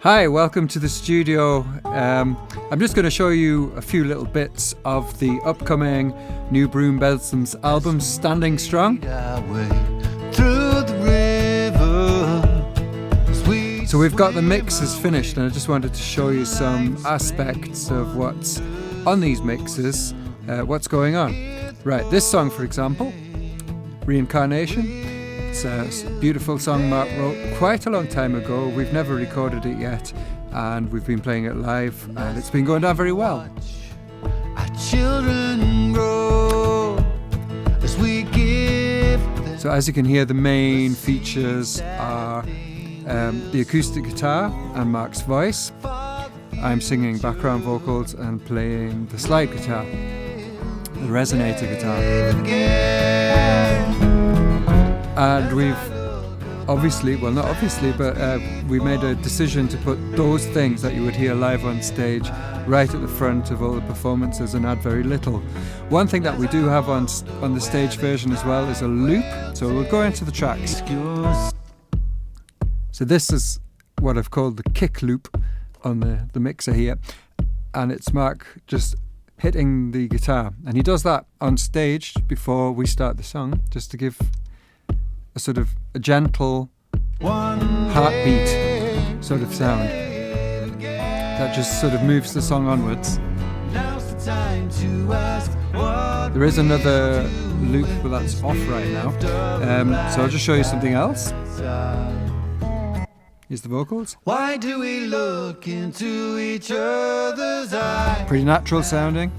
Hi, welcome to the studio. I'm just going to show you a few little bits of the upcoming new Broom Bezzums album, Standing Strong. So we've got the mixes finished, and I just wanted to show you some aspects of what's on these mixes, what's going on. Right, this song, for example, Reincarnation. It's a beautiful song Mark wrote quite a long time ago. We've never recorded it yet, and we've been playing it live, and it's been going down very well. Our children grow as we give. So as you can hear, the main features are the acoustic guitar and Mark's voice. I'm singing background vocals and playing the slide guitar, the resonator guitar. And we've we made a decision to put those things that you would hear live on stage right at the front of all the performances and add very little. One thing that we do have on the stage version as well is a loop, so we'll go into the tracks. So this is what I've called the kick loop on the mixer here, and it's Mark just hitting the guitar, and he does that on stage before we start the song, just to give a sort of a gentle heartbeat sort of sound that just sort of moves the song onwards. There is another loop, but that's off right now. So I'll just show you something else. Here's the vocals. Why do we look into each other's eyes? Pretty natural sounding.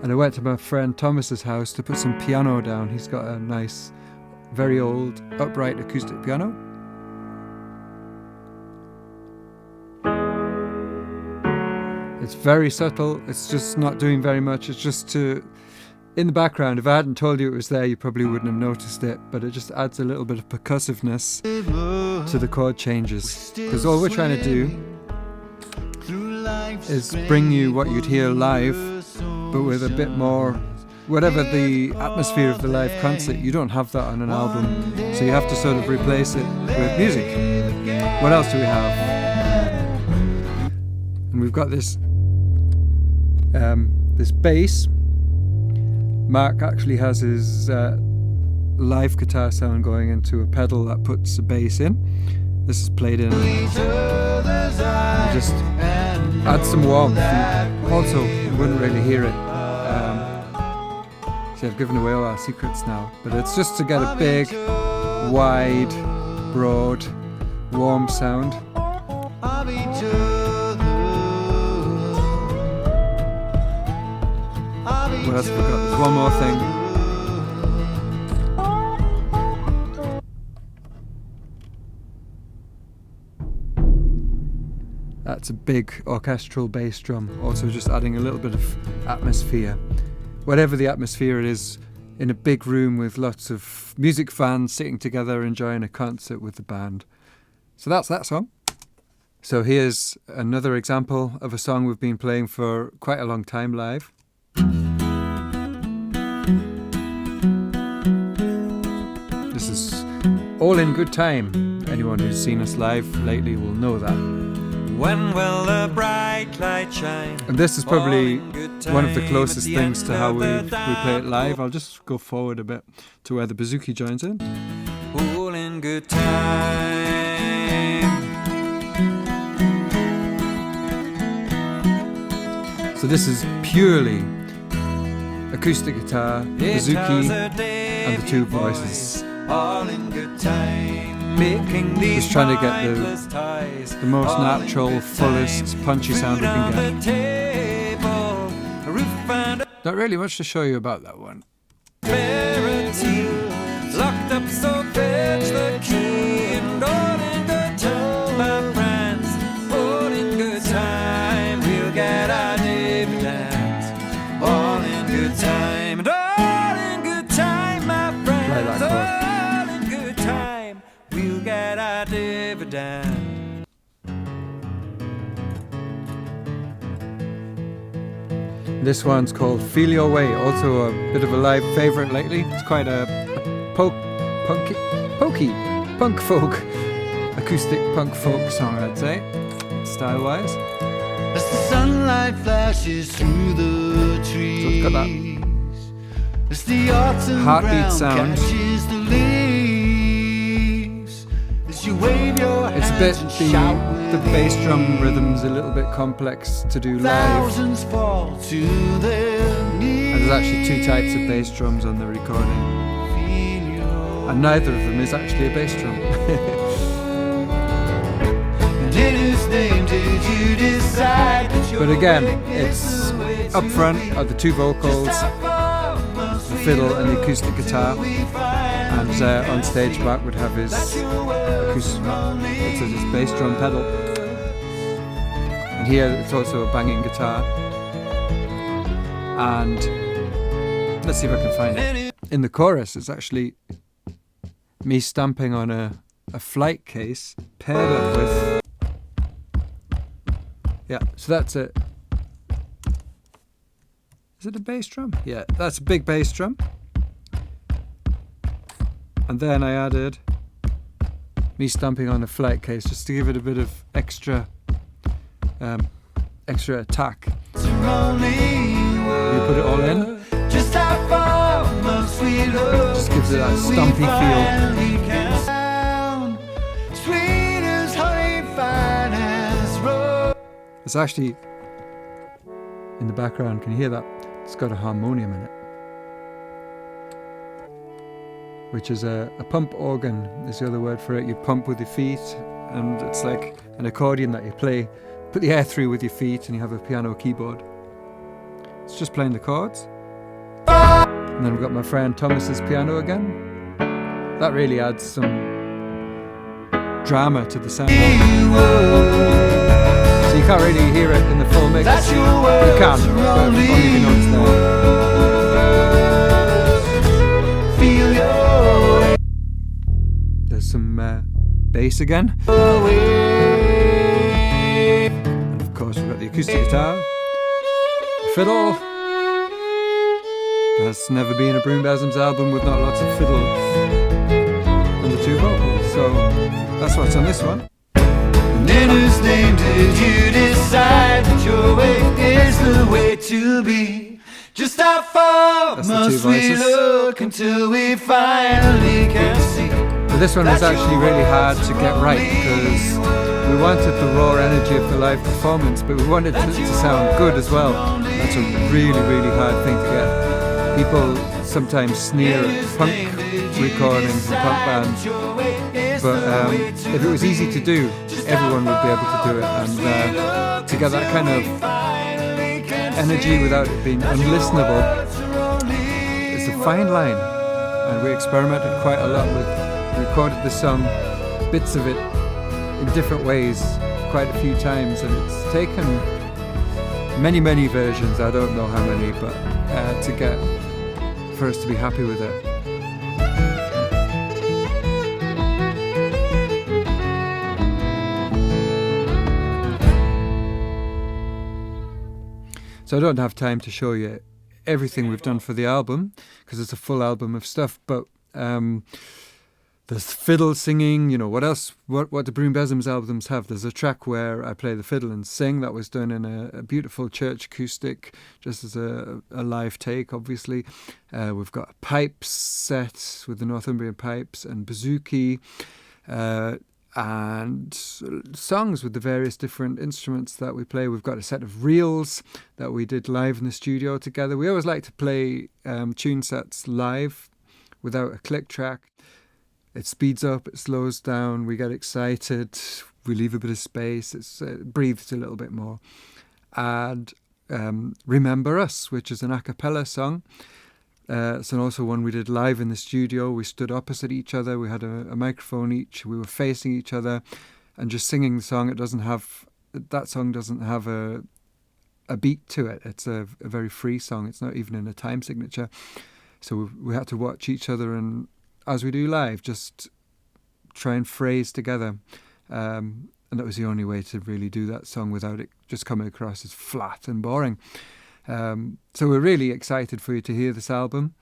And I went to my friend Thomas's house to put some piano down. He's got a nice, very old, upright acoustic piano. It's very subtle. It's just not doing very much. It's just in the background. If I hadn't told you it was there, you probably wouldn't have noticed it. But it just adds a little bit of percussiveness to the chord changes. Because all we're trying to do is bring you what you'd hear live, but with a bit more, whatever the atmosphere of the live concert, you don't have that on an album, so you have to sort of replace it with music. What else do we have? And we've got this this bass. Mark actually has his live guitar sound going into a pedal that puts the bass in. This is played in. Just add some warmth. Also, you wouldn't really hear it. See, I've given away all our secrets now, but it's just to get a big, wide, broad, warm sound. What else have we got? There's one more thing. That's a big orchestral bass drum, also just adding a little bit of atmosphere. Whatever the atmosphere it is, in a big room with lots of music fans sitting together enjoying a concert with the band. So that's that song. So here's another example of a song we've been playing for quite a long time live. This is All in Good Time. Anyone who's seen us live lately will know that. When will the bright light shine? And this is probably one of the closest things to how we play it live. I'll just go forward a bit to where the bouzouki joins in. All in good time. So this is purely acoustic guitar, bouzouki, and the two voices. All in good time. Just trying to get the most natural, fullest, punchy sound we can get. Not really much to show you about that one. Locked up, so fetch the key, and all in good time, my friends. All in good time, we'll get our dividends. All in good time, and all in good time, my friends. All in good time, we'll get our dividend. This one's called Feel Your Way, also a bit of a live favourite lately. It's quite a pokey punk folk, acoustic punk folk song, I'd say, style-wise. As the sunlight flashes through the trees, So it's got that as the autumn heartbeat brown sound. catches the leaves, as you wave your It's a hands bit, and shout with the bass drum rhythm's a little bit complex to do live. thousands fall to their knees. And there's actually two types of bass drums on the recording. Feel your And neither of them is actually a bass drum. And in whose name did you decide that your But again, way is it's the way up to front be? are the two vocals, Just how far must the we fiddle and the look acoustic guitar, till we find and on stage back would have his acoustic, it's his bass drum pedal. And here it's also a banging guitar. And let's see if I can find it. In the chorus, it's actually me stamping on a flight case paired up with, yeah, so that's it. Is it a bass drum? Yeah, that's a big bass drum. And then I added me stamping on a flight case just to give it a bit of extra attack. You put it all in, Just how far must we look just gives it that stompy feel. Sweet as honey, fine as rose. It's actually in the background, can you hear that? It's got a harmonium in it, which is a pump organ is the other word for it. You pump with your feet, and it's like an accordion that you play, put the air through with your feet, and you have a piano keyboard. It's just playing the chords. And then we've got my friend Thomas's piano again. That really adds some drama to the sound. So you can't really hear it in the full mix. That's your You words can, are but only only if you know it's there. Feel your way There's some bass again. away. And of course we've got the acoustic guitar, the fiddle. There's never been a Broom Bezzums album with not lots of fiddle and the two vocals. So that's what's on this one. And in whose name did you decide that your way is the way to be? Just how far That's the two must we voices. look until we finally can see? But this one was actually really hard to get right because we wanted the raw energy of the live performance, but we wanted it to sound good as well. That's a really, really hard thing to get. People sometimes sneer at punk recordings and punk bands, but if it was easy to do, everyone would be able to do it, and to get that kind of energy without it being unlistenable, it's a fine line, and we experimented quite a lot with, recorded the song, bits of it in different ways quite a few times, and it's taken many versions, I don't know how many, but to get for us to be happy with it. So I don't have time to show you everything we've done for the album because it's a full album of stuff, but there's fiddle singing, you know, what else, what the Broom Bezzums albums have. There's a track where I play the fiddle and sing. That was done in a beautiful church acoustic, just as a live take, obviously. We've got a pipes set with the Northumbrian pipes and bouzouki, and songs with the various different instruments that we play. We've got a set of reels that we did live in the studio together. We always like to play tune sets live without a click track. It speeds up, it slows down, we get excited, we leave a bit of space, it breathes a little bit more. And Remember Us, which is an a cappella song. It's also one we did live in the studio. We stood opposite each other, we had a microphone each, we were facing each other and just singing the song. That song doesn't have a beat to it. It's a very free song. It's not even in a time signature. So we had to watch each other and, as we do live, just try and phrase together. And that was the only way to really do that song without it just coming across as flat and boring. So we're really excited for you to hear this album.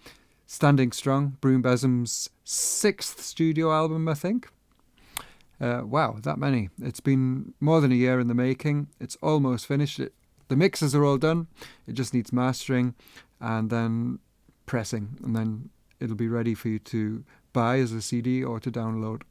Standing Strong, Broom Bezzums' 6th studio album, I think. Wow, that many. It's been more than a year in the making. It's almost finished. The mixes are all done. It just needs mastering and then pressing. And then it'll be ready for you to buy as a CD or to download.